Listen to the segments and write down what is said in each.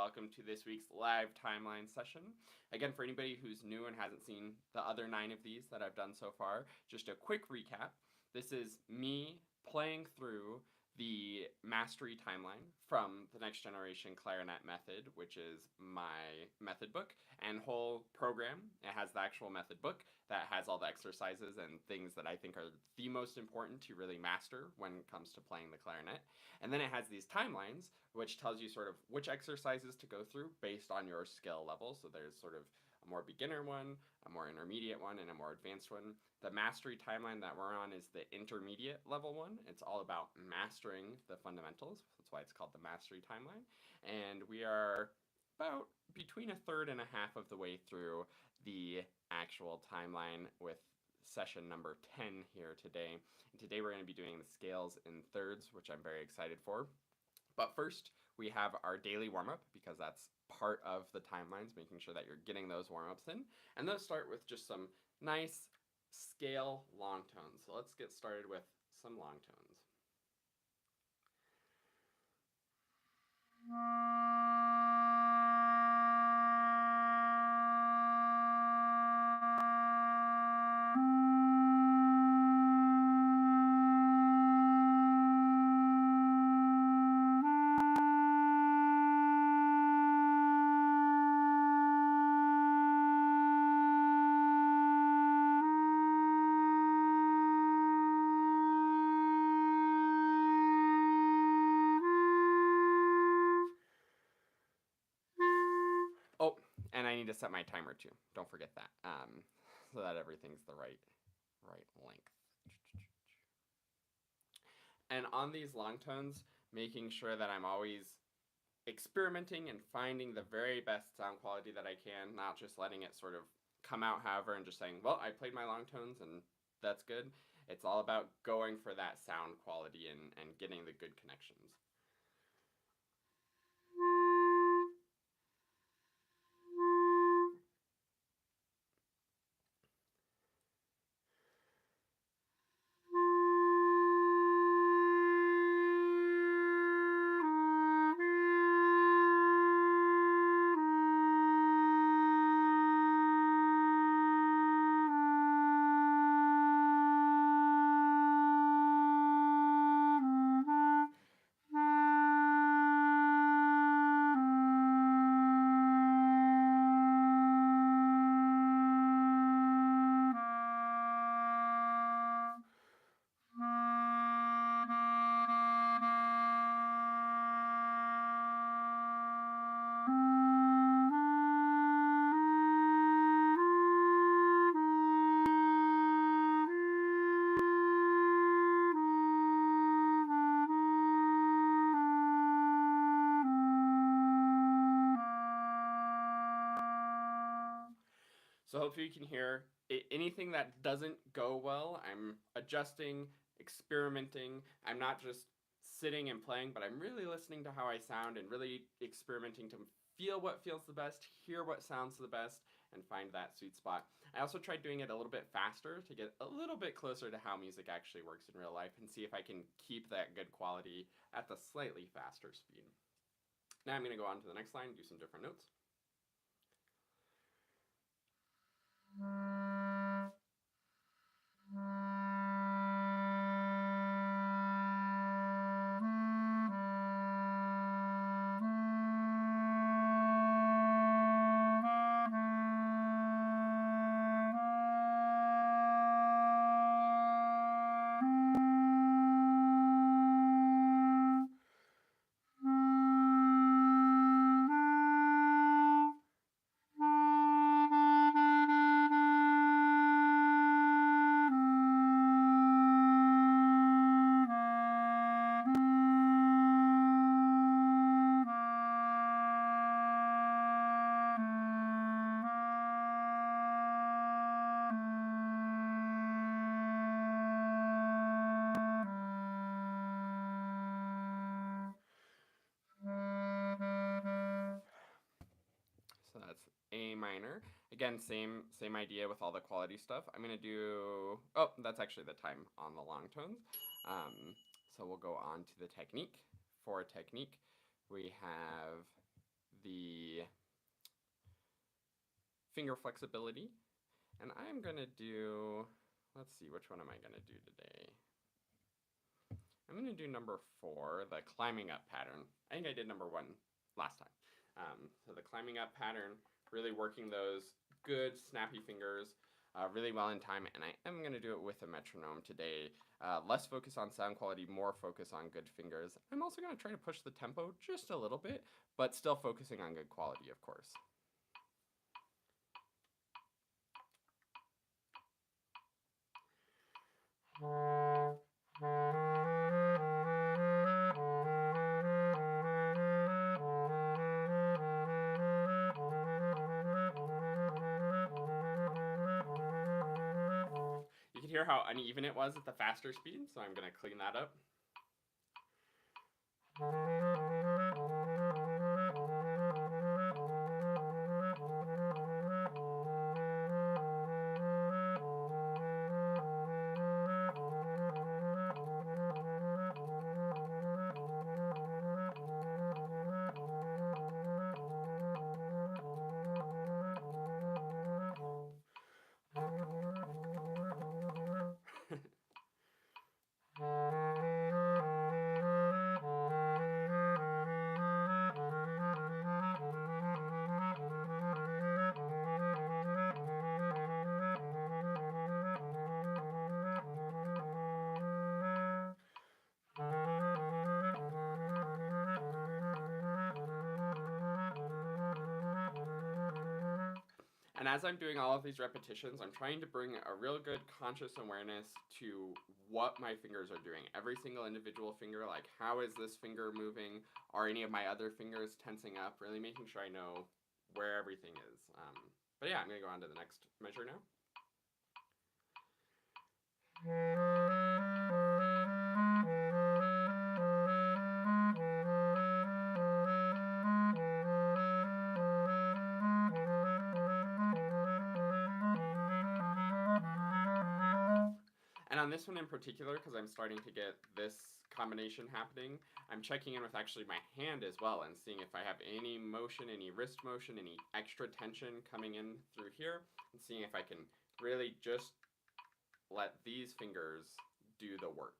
welcome to this week's live timeline session. Again, for anybody who's new and hasn't seen the other 9 of these that I've done so far, just a quick recap. This is me playing through the mastery timeline from the Next Generation Clarinet method, which is my method book and whole program. It has the actual method book that has all the exercises and things that I think are the most important to really master when it comes to playing the clarinet. And then it has these timelines, which tells you sort of which exercises to go through based on your skill level. So there's sort of a more beginner one, a more intermediate one, and a more advanced one. The mastery timeline that we're on is the intermediate level one. It's all about mastering the fundamentals. That's why it's called the mastery timeline. And we are about between a third and a half of the way through the actual timeline with session number 10 here today. And today we're going to be doing the scales in thirds, which I'm very excited for. But first, we have our daily warm-up, because that's part of the timelines, making sure that you're getting those warm-ups in. And those start with just some nice scale long tones. So let's get started with some long tones. Oh, and I need to set my timer too. Don't forget that, so that everything's the right length. And on these long tones, making sure that I'm always experimenting and finding the very best sound quality that I can, not just letting it sort of come out however and just saying, well, I played my long tones and that's good. It's all about going for that sound quality and getting the good connections. So hopefully you can hear anything that doesn't go well, I'm adjusting, experimenting. I'm not just sitting and playing, but I'm really listening to how I sound and really experimenting to feel what feels the best, hear what sounds the best, and find that sweet spot. I also tried doing it a little bit faster to get a little bit closer to how music actually works in real life and see if I can keep that good quality at the slightly faster speed. Now I'm going to go on to the next line and do some different notes. So that's A minor. Again, same idea with all the quality stuff. I'm gonna do, oh, that's actually the time on the long tones. So we'll go on to the technique. For technique, we have the finger flexibility. And I'm going to do, let's see, which one am I going to do today? I'm going to do number 4, the climbing up pattern. I think I did number 1 last time. So the climbing up pattern, really working those good snappy fingers really well in time, and I am going to do it with a metronome today. Less focus on sound quality, more focus on good fingers. I'm also going to try to push the tempo just a little bit, but still focusing on good quality, of course. You can hear how uneven it was at the faster speed, so I'm going to clean that up. And as I'm doing all of these repetitions, I'm trying to bring a real good conscious awareness to what my fingers are doing. Every single individual finger, like how is this finger moving? Are any of my other fingers tensing up? Really making sure I know where everything is. But yeah, I'm going to go on to the next measure now. And on this one in particular, because I'm starting to get this combination happening, I'm checking in with actually my hand as well and seeing if I have any motion, any wrist motion, any extra tension coming in through here, and seeing if I can really just let these fingers do the work.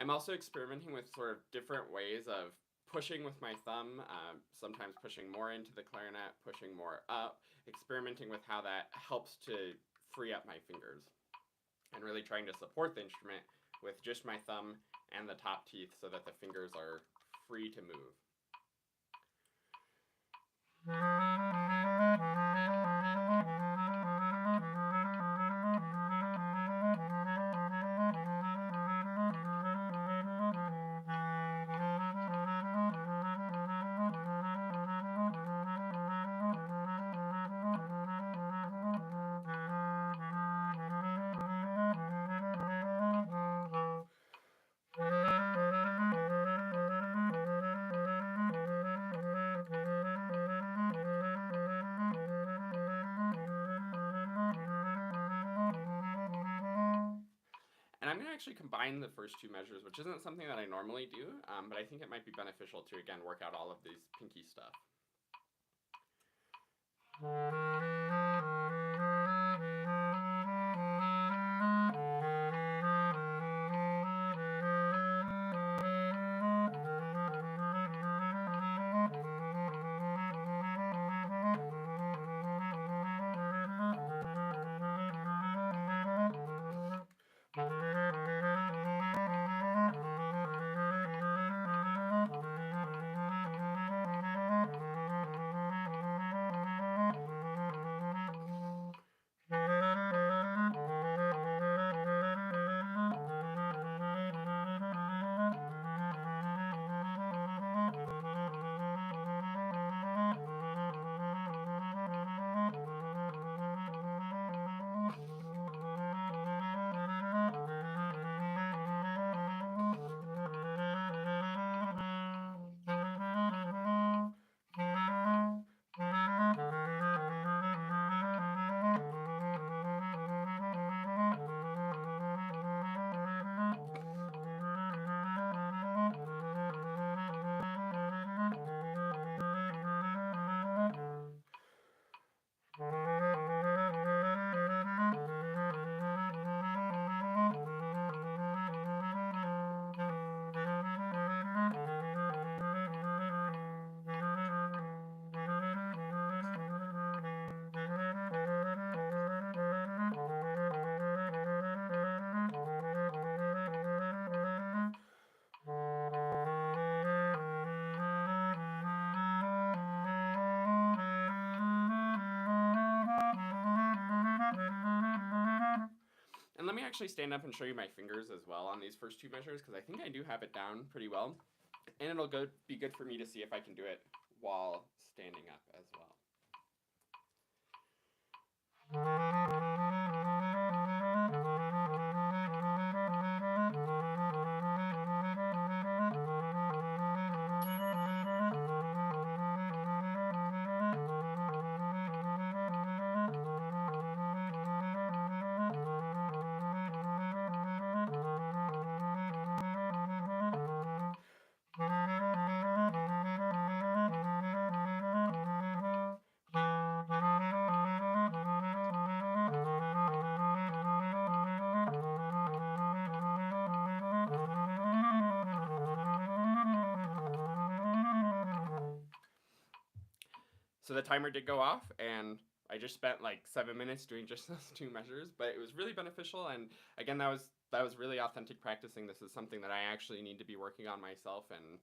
I'm also experimenting with sort of different ways of pushing with my thumb, sometimes pushing more into the clarinet, pushing more up, experimenting with how that helps to free up my fingers, and really trying to support the instrument with just my thumb and the top teeth so that the fingers are free to move. And I'm going to actually combine the first two measures, which isn't something that I normally do, but I think it might be beneficial to, again, work out all of these pinky stuff. let me actually stand up and show you my fingers as well on these first two measures, because I think I do have it down pretty well. And it'll be good for me to see if I can do it while standing up as well. So the timer did go off, and I just spent like 7 minutes doing just those two measures, but it was really beneficial. And again, that was really authentic practicing. This is something that I actually need to be working on myself, and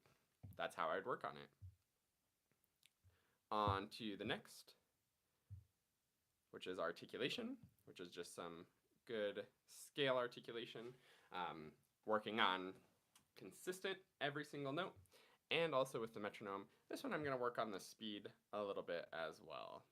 that's how I'd work on it. On to the next, which is articulation, which is just some good scale articulation, working on consistent every single note. And also with the metronome, this one I'm going to work on the speed a little bit as well.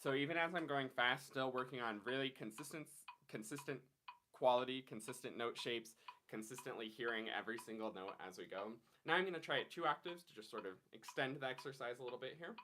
So even as I'm going fast, still working on really consistent quality, consistent note shapes, consistently hearing every single note as we go. Now I'm going to try it 2 octaves to just sort of extend the exercise a little bit here.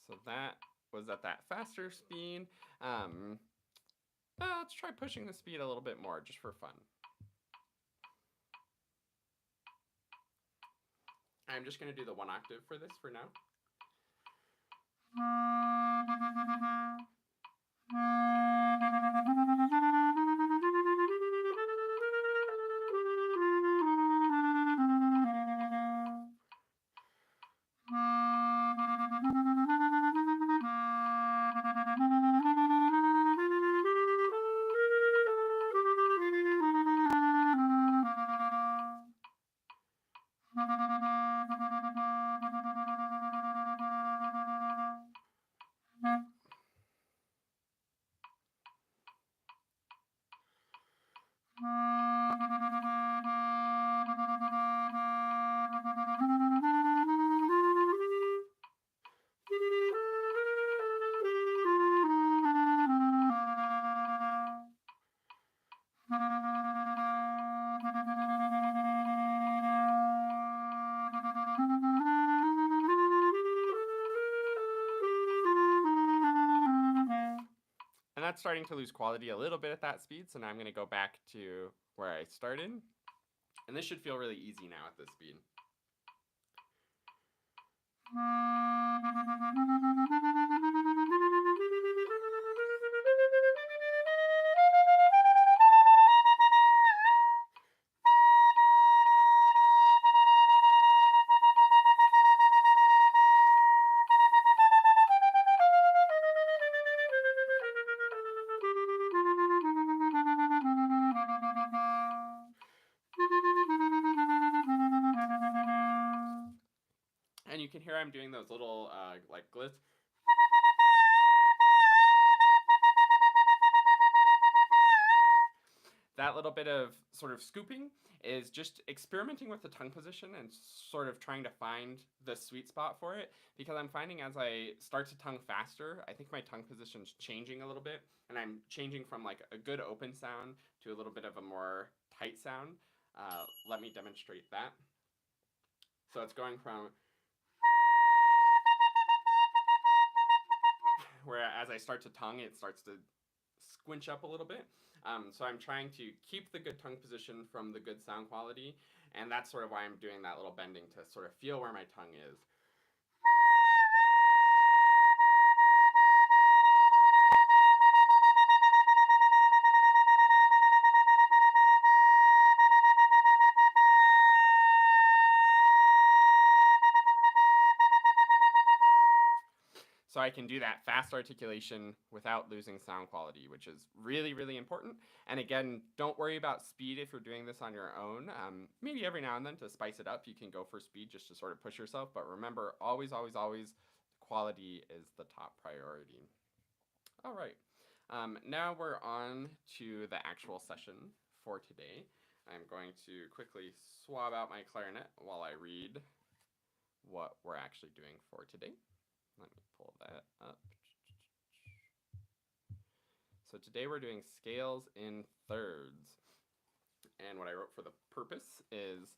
So that was at that faster speed. Let's try pushing the speed a little bit more just for fun. I'm just going to do the 1 octave for this for now. that's starting to lose quality a little bit at that speed, so now I'm going to go back to where I started. And this should feel really easy now at this speed. And you can hear I'm doing those little like glitz. That little bit of sort of scooping is just experimenting with the tongue position and sort of trying to find the sweet spot for it, because I'm finding as I start to tongue faster, I think my tongue position's changing a little bit, and I'm changing from like a good open sound to a little bit of a more tight sound. Let me demonstrate that. So it's going from where as I start to tongue, it starts to squinch up a little bit. So I'm trying to keep the good tongue position from the good sound quality, and that's sort of why I'm doing that little bending to sort of feel where my tongue is. So I can do that fast articulation without losing sound quality, which is really, really important. And again, don't worry about speed if you're doing this on your own. Maybe every now and then to spice it up, you can go for speed just to sort of push yourself. But remember, always, always, always, quality is the top priority. All right. Now we're on to the actual session for today. I'm going to quickly swab out my clarinet while I read what we're actually doing for today. Let me pull that up. So today we're doing scales in thirds. And what I wrote for the purpose is,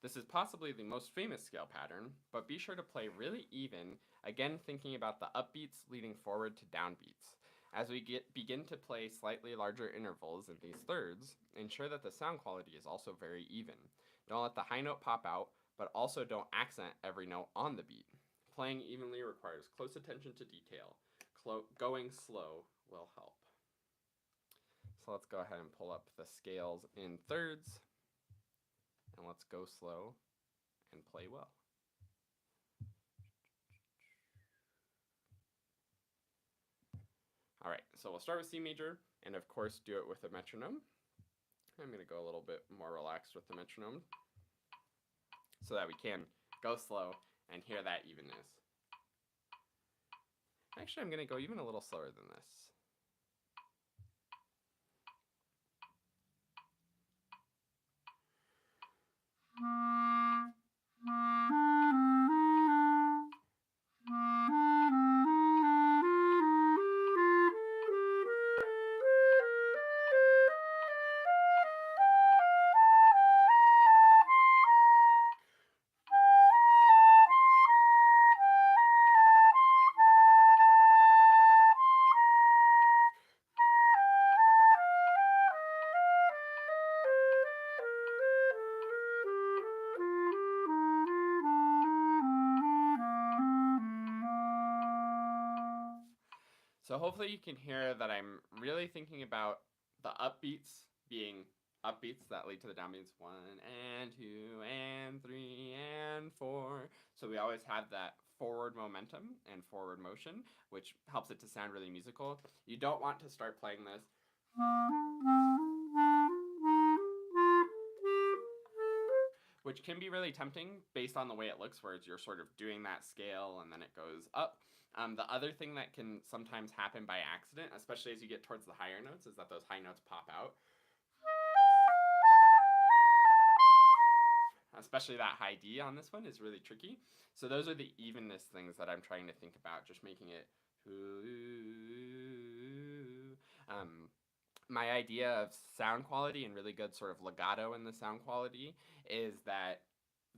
this is possibly the most famous scale pattern, but be sure to play really even, again thinking about the upbeats leading forward to downbeats. As we begin to play slightly larger intervals in these thirds, ensure that the sound quality is also very even. Don't let the high note pop out, but also don't accent every note on the beat. Playing evenly requires close attention to detail. Going slow will help. So let's go ahead and pull up the scales in thirds, and let's go slow and play well. All right, so we'll start with C major, and of course do it with a metronome. I'm going to go a little bit more relaxed with the metronome so that we can go slow and hear that evenness. Actually, I'm going to go even a little slower than this. So hopefully you can hear that I'm really thinking about the upbeats being upbeats that lead to the downbeats. 1 and 2 and 3 and 4. So we always have that forward momentum and forward motion, which helps it to sound really musical. You don't want to start playing this which can be really tempting based on the way it looks, where you're sort of doing that scale and then it goes up. The other thing that can sometimes happen by accident, especially as you get towards the higher notes, is that those high notes pop out. Especially that high D on this one is really tricky. So those are the evenness things that I'm trying to think about, just making it my idea of sound quality and really good sort of legato in the sound quality is that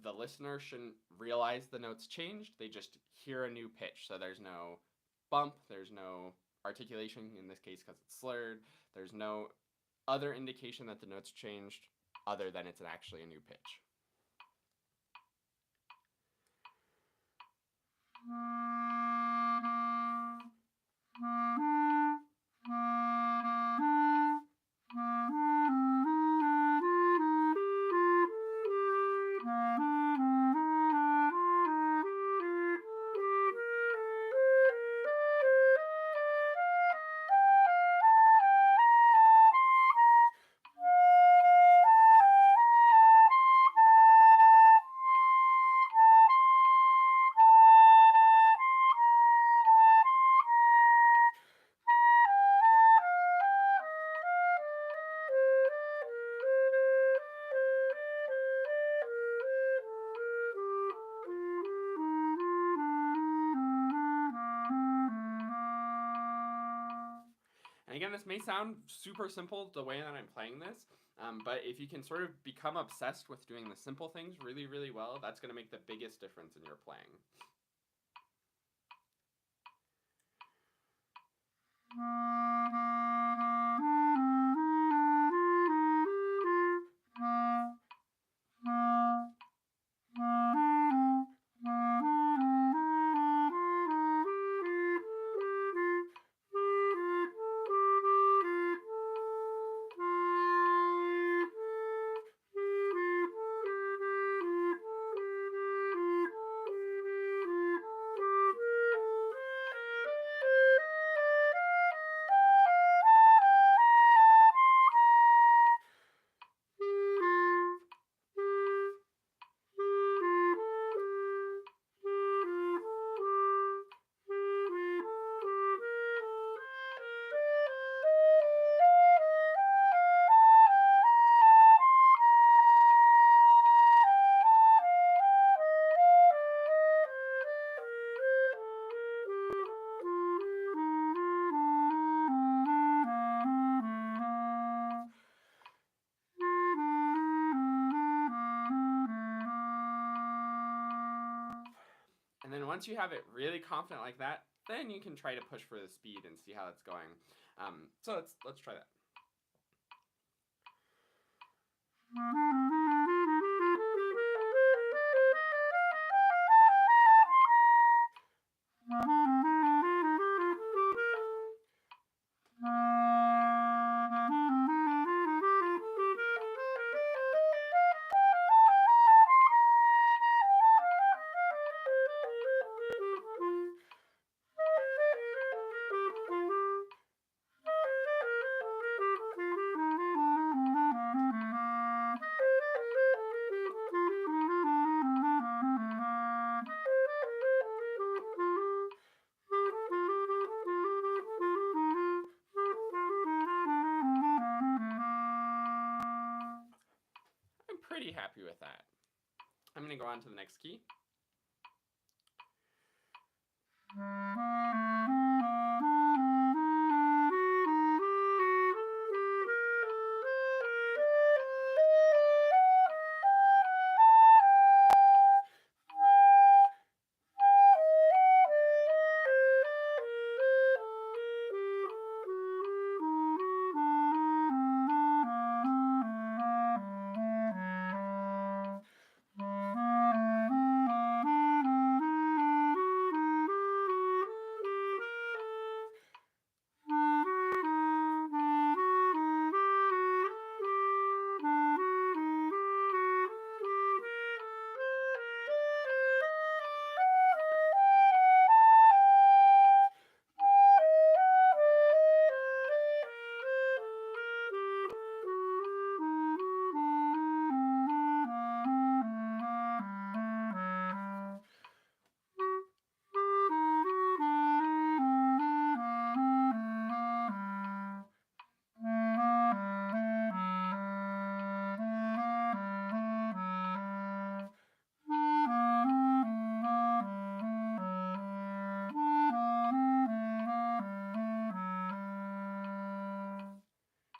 the listener shouldn't realize the notes changed, they just hear a new pitch. So there's no bump, there's no articulation in this case because it's slurred. There's no other indication that the note's changed other than it's actually a new pitch. And again, this may sound super simple the way that I'm playing this, but if you can sort of become obsessed with doing the simple things really, really well, that's going to make the biggest difference in your playing. And then once you have it really confident like that, then you can try to push for the speed and see how it's going. So let's try that. I'm pretty happy with that. I'm going to go on to the next key.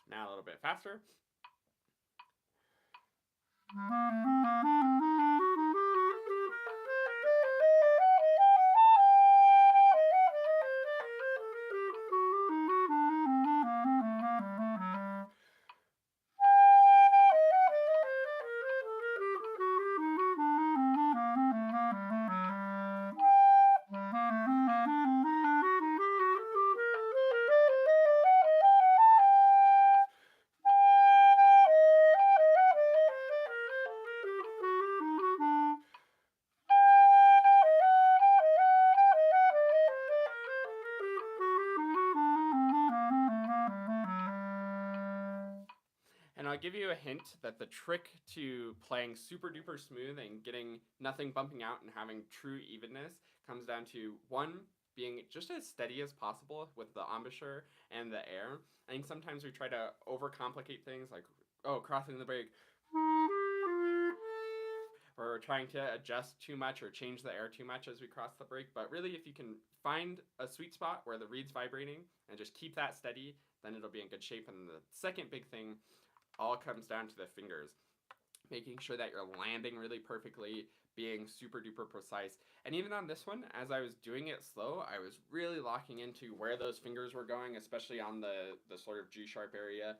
Now a little bit faster. I'll give you a hint that the trick to playing super duper smooth and getting nothing bumping out and having true evenness comes down to, one, being just as steady as possible with the embouchure and the air. I think sometimes we try to overcomplicate things, like, oh, crossing the break, or we're trying to adjust too much or change the air too much as we cross the break. But really, if you can find a sweet spot where the reed's vibrating and just keep that steady, then it'll be in good shape. And the second big thing all comes down to the fingers. Making sure that you're landing really perfectly, being super duper precise. And even on this one, as I was doing it slow, I was really locking into where those fingers were going, especially on the sort of G sharp area.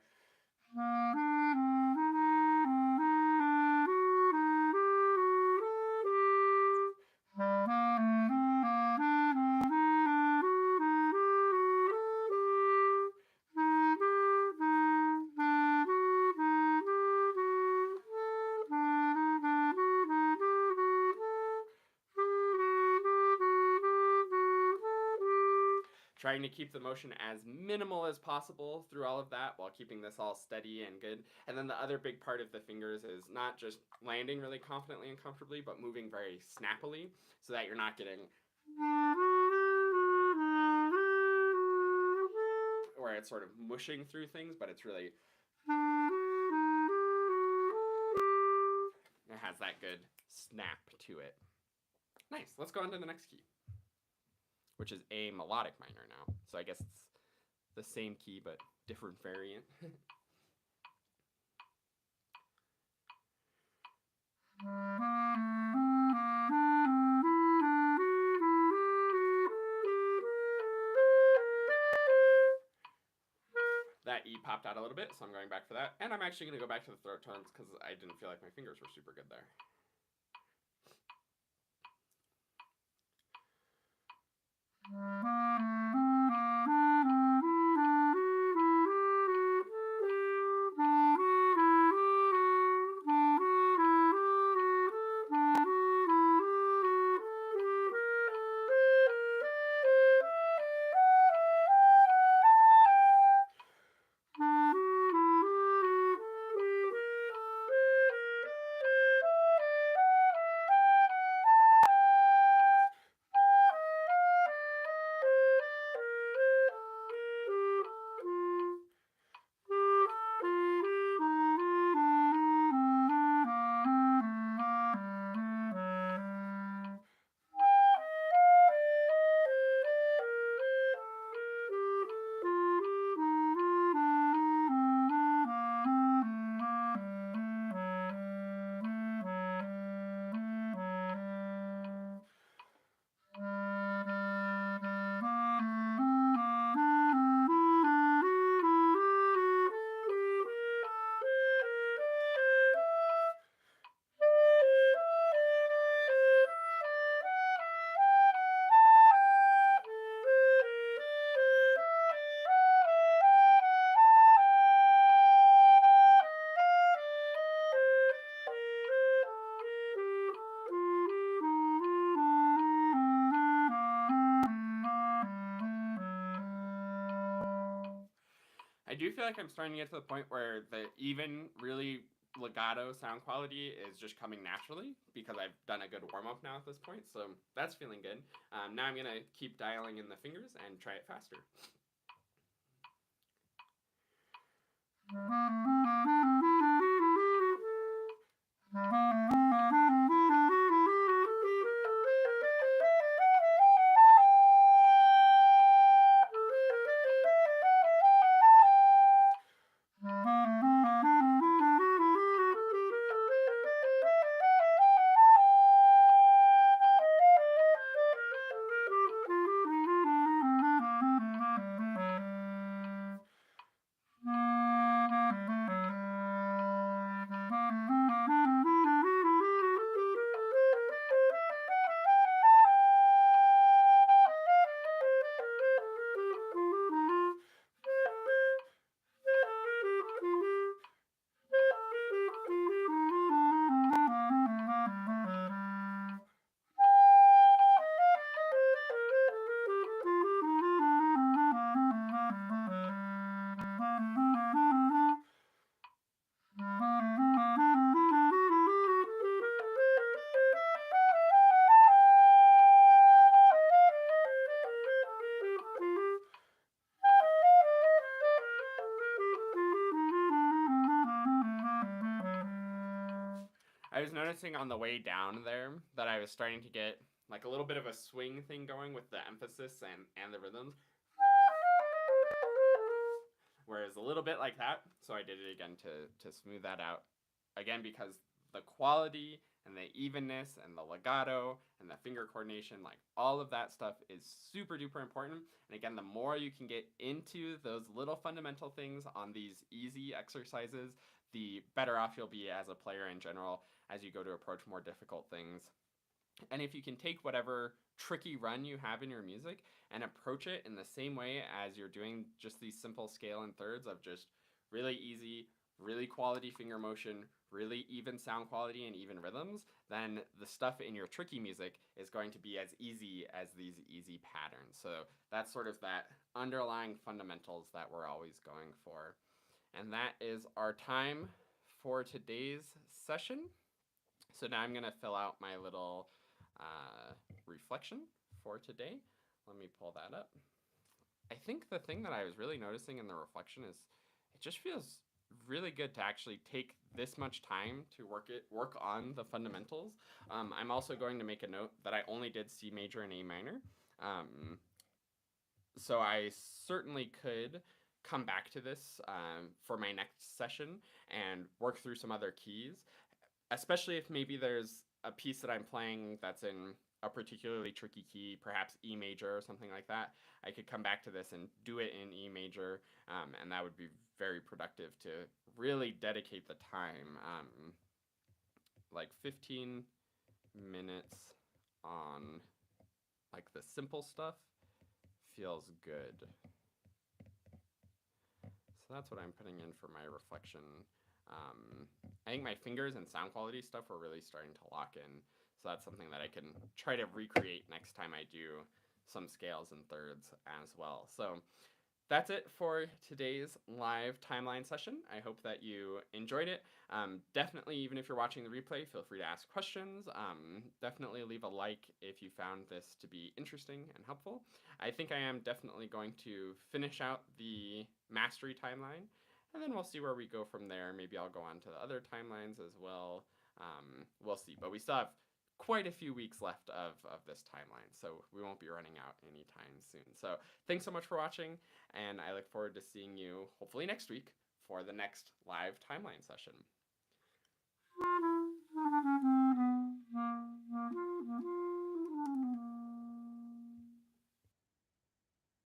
Trying to keep the motion as minimal as possible through all of that while keeping this all steady and good. And then the other big part of the fingers is not just landing really confidently and comfortably, but moving very snappily so that you're not getting where it's sort of mushing through things, but it's really, it has that good snap to it. Nice, let's go on to the next key, which is a melodic minor now. So I guess it's the same key, but different variant. That E popped out a little bit, so I'm going back for that. And I'm actually going to go back to the throat tones because I didn't feel like my fingers were super good there. I do feel like I'm starting to get to the point where the even, really legato sound quality is just coming naturally because I've done a good warm-up now at this point, so that's feeling good. Now I'm going to keep dialing in the fingers and try it faster. noticing on the way down there that I was starting to get like a little bit of a swing thing going with the emphasis and the rhythms. Whereas a little bit like that, so I did it again to smooth that out. Again, because the quality and the evenness and the legato and the finger coordination, like all of that stuff is super duper important. And again, the more you can get into those little fundamental things on these easy exercises, the better off you'll be as a player in general as you go to approach more difficult things. And if you can take whatever tricky run you have in your music and approach it in the same way as you're doing just these simple scale and thirds of just really easy, really quality finger motion, really even sound quality and even rhythms, then the stuff in your tricky music is going to be as easy as these easy patterns. So that's sort of that underlying fundamentals that we're always going for. And that is our time for today's session. So now I'm going to fill out my little reflection for today. Let me pull that up. I think the thing that I was really noticing in the reflection is it just feels really good to actually take this much time to work on the fundamentals. I'm also going to make a note that I only did C major and A minor. So I certainly could come back to this for my next session and work through some other keys, especially if maybe there's a piece that I'm playing that's in a particularly tricky key, perhaps E major or something like that. I could come back to this and do it in E major, and that would be very productive to really dedicate the time. Like 15 minutes on like the simple stuff feels good. So that's what I'm putting in for my reflection. I think my fingers and sound quality stuff are really starting to lock in. So that's something that I can try to recreate next time I do some scales and thirds as well. So that's it for today's live timeline session. I hope that you enjoyed it. Definitely, even if you're watching the replay, feel free to ask questions. Definitely leave a like if you found this to be interesting and helpful. I think I am definitely going to finish out the mastery timeline, and then we'll see where we go from there. Maybe I'll go on to the other timelines as well. We'll see, but we still have quite a few weeks left of this timeline, so we won't be running out anytime soon. So thanks so much for watching, and I look forward to seeing you hopefully next week for the next live timeline session.